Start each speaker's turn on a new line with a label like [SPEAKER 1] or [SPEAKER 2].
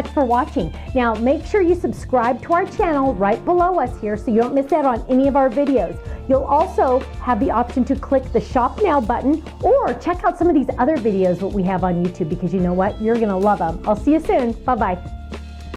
[SPEAKER 1] much for watching. Now, make sure you subscribe to our channel right below us here so you don't miss out on any of our videos. You'll also have the option to click the Shop Now button or check out some of these other videos that we have on YouTube, because you know what? You're gonna love them. I'll see you soon. Bye-bye.